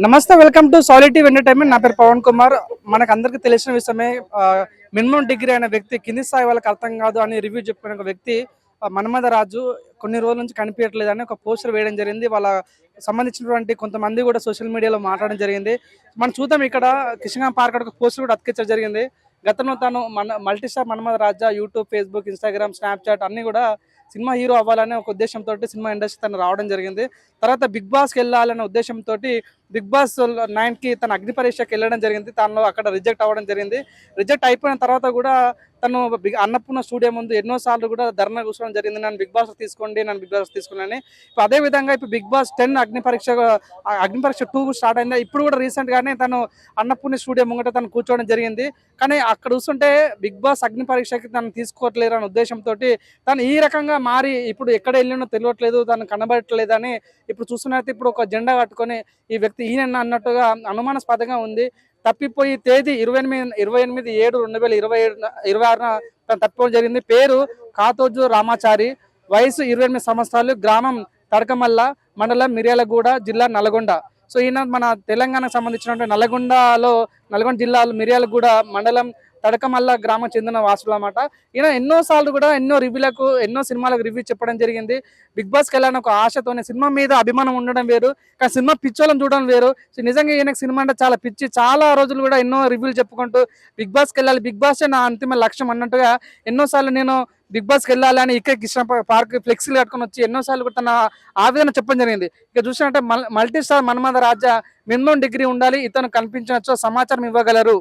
నమస్తే, welcome to సాలిటివ్ entertainment. నా పేరు పవన్ కుమార్. మనకు అందరికీ తెలిసిన విషయమే, మినిమం డిగ్రీ అయిన వ్యక్తి కింది స్థాయి వాళ్ళకి అర్థం కాదు అని రివ్యూ చెప్పుకునే ఒక వ్యక్తి మన్మథ రాజు కొన్ని రోజుల నుంచి కనిపించట్లేదు అని ఒక పోస్టర్ వేయడం జరిగింది. వాళ్ళ సంబంధించినటువంటి కొంతమంది కూడా సోషల్ మీడియాలో మాట్లాడడం జరిగింది. మనం చూద్దాం, ఇక్కడ కిషన్గా పార్క్ ఒక పోస్టర్ కూడా అతికించడం జరిగింది. గతంలో తను మల్టీ స్టార్ మన్మథ రాజా యూట్యూబ్, ఫేస్బుక్, ఇన్స్టాగ్రామ్, స్నాప్చాట్ అన్ని కూడా సినిమా హీరో అవ్వాలనే ఒక ఉద్దేశంతో సినిమా ఇండస్ట్రీ తను రావడం జరిగింది. తర్వాత బిగ్ బాస్కి వెళ్ళాలనే ఉద్దేశంతో బిగ్ బాస్ 9కి తన అగ్ని పరీక్షకి వెళ్ళడం జరిగింది. తనలో అక్కడ రిజెక్ట్ అవ్వడం జరిగింది. రిజెక్ట్ అయిపోయిన తర్వాత కూడా తను అన్నపూర్ణ స్టూడియో ముందు ఎన్నోసార్లు కూడా ధర్నా కూర్చోవడం జరిగింది. నన్ను బిగ్ బాస్ తీసుకోండి, నన్ను బిగ్ బాస్ తీసుకోండి. ఇప్పుడు అదే విధంగా ఇప్పుడు బిగ్ బాస్ 10 అగ్ని పరీక్ష 2 స్టార్ట్ అయింది. ఇప్పుడు కూడా రీసెంట్ గానే తను అన్నపూర్ణ స్టూడియో ముంగట తను కూర్చోవడం జరిగింది. కానీ అక్కడ చూస్తుంటే బిగ్ బాస్ అగ్ని పరీక్షకి తను తీసుకోవట్లేరు అనే ఉద్దేశంతో తను ఈ రకంగా మారి ఇప్పుడు ఎక్కడ వెళ్ళినో తెలియట్లేదు, తను కనబడట్లేదు అని ఇప్పుడు చూస్తున్నట్టు ఇప్పుడు ఒక జెండా కట్టుకొని ఈ వ్యక్తి ఈయన అన్నట్టుగా అనుమానాస్పదంగా ఉంది. తప్పిపోయి తేదీ 28/7/2026 తను తప్పిపోవడం జరిగింది. పేరు కాతోజు రామాచారి, వయసు 28 సంవత్సరాలు, గ్రామం తడకమల్ల, మండలం మిర్యాలగూడ, జిల్లా నల్గొండ. సో ఈయన మన తెలంగాణకు సంబంధించినటువంటి నల్గొండ జిల్లాలో మిర్యాలగూడ మండలం తడకమల్ల గ్రామం చెందిన వాసులు అన్నమాట. ఈయన ఎన్నోసార్లు కూడా ఎన్నో సినిమాలకు రివ్యూ చెప్పడం జరిగింది. బిగ్ బాస్కి వెళ్ళాలని ఒక ఆశతోనే, సినిమా మీద అభిమానం ఉండడం వేరు, కానీ సినిమా పిచ్చోళ్ళని చూడడం వేరు. సో నిజంగా ఈయనకు సినిమా అంటే చాలా పిచ్చి. చాలా రోజులు కూడా ఎన్నో రివ్యూలు చెప్పుకుంటూ బిగ్ బాస్కి వెళ్ళాలి, బిగ్ బాస్ నా అంతిమ లక్ష్యం అన్నట్టుగా ఎన్నోసార్లు నేను బిగ్ బాస్కి వెళ్ళాలి అని ఇక్కడ కృష్ణ పార్క్ ఫ్లెక్సీలు కట్టుకొని వచ్చి ఎన్నోసార్లు కూడా తన ఆవేదన చెప్పడం జరిగింది. ఇక చూసినట్టే మల్టీ స్టార్ మన్మథ రాజా మినిమం డిగ్రీ ఉండాలి, ఇతను కనిపించవచ్చు, సమాచారం ఇవ్వగలరు.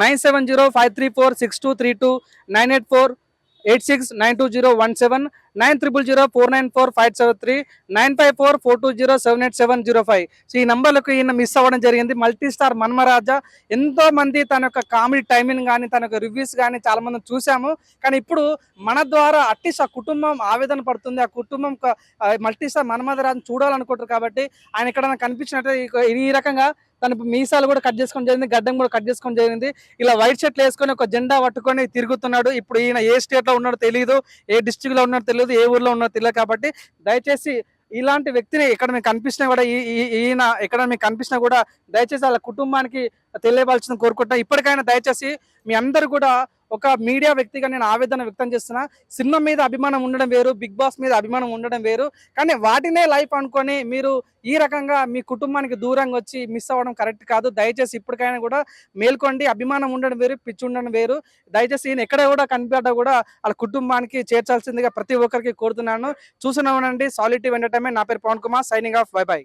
9705346232 98486920179 9004944573 954420787005. సో ఈ నంబర్లకు ఈయన మిస్ అవ్వడం జరిగింది. మల్టీ స్టార్ మన్మథ రాజా ఎంతో మంది తన యొక్క కామెడీ టైమింగ్ కానీ తన యొక్క రివ్యూస్ కానీ చాలా మంది చూసాము. కానీ ఇప్పుడు మన ద్వారా అట్లీస్ట్ ఆ కుటుంబం ఆవేదన పడుతుంది. ఆ కుటుంబం మల్టీ స్టార్ మన్మథ రాజును చూడాలనుకుంటారు కాబట్టి ఆయన ఎక్కడైనా కనిపించినట్టు ఈ రకంగా తను మీసాలు కూడా కట్ చేసుకోవడం జరిగింది, గడ్డం కూడా కట్ చేసుకోవడం జరిగింది. ఇలా వైట్ షర్ట్లు వేసుకొని ఒక జెండా పట్టుకొని తిరుగుతున్నాడు. ఇప్పుడు ఈయన ఏ స్టేట్ లో ఉన్నాడో తెలియదు, ఏ డిస్ట్రిక్ట్ లో ఉన్నాడో తెలియదు, ఏ ఊర్లో ఉన్నాడో తెలియదు. కాబట్టి దయచేసి ఇలాంటి వ్యక్తిని ఎక్కడ మీకు కనిపించినా కూడా ఈయన ఎక్కడ మీకు కనిపించినా కూడా దయచేసి వాళ్ళ కుటుంబానికి తెలియవలసింది కోరుకుంటున్నా. ఇప్పటికైనా దయచేసి మీ అందరూ కూడా ఒక మీడియా వ్యక్తిగా నేను ఆవేదన వ్యక్తం చేస్తున్నా. సినిమా మీద అభిమానం ఉండడం వేరు, బిగ్ బాస్ మీద అభిమానం ఉండడం వేరు. కానీ వాటినే లైఫ్ అనుకొని మీరు ఈ రకంగా మీ కుటుంబానికి దూరంగా వచ్చి మిస్ అవ్వడం కరెక్ట్ కాదు. దయచేసి ఇప్పటికైనా కూడా మేల్కోండి. అభిమానం ఉండడం వేరు, పిచ్చి ఉండడం వేరు. దయచేసి ఈయన ఎక్కడ కూడా కనిపెట్టా కూడా వాళ్ళ కుటుంబానికి చేర్చాల్సిందిగా ప్రతి ఒక్కరికి కోరుతున్నాను. చూస్తున్నానండి సాలిటివ్ ఎంటర్టైన్మెంట్. నా పేరు Pavan Kumar, signing off. Bye by.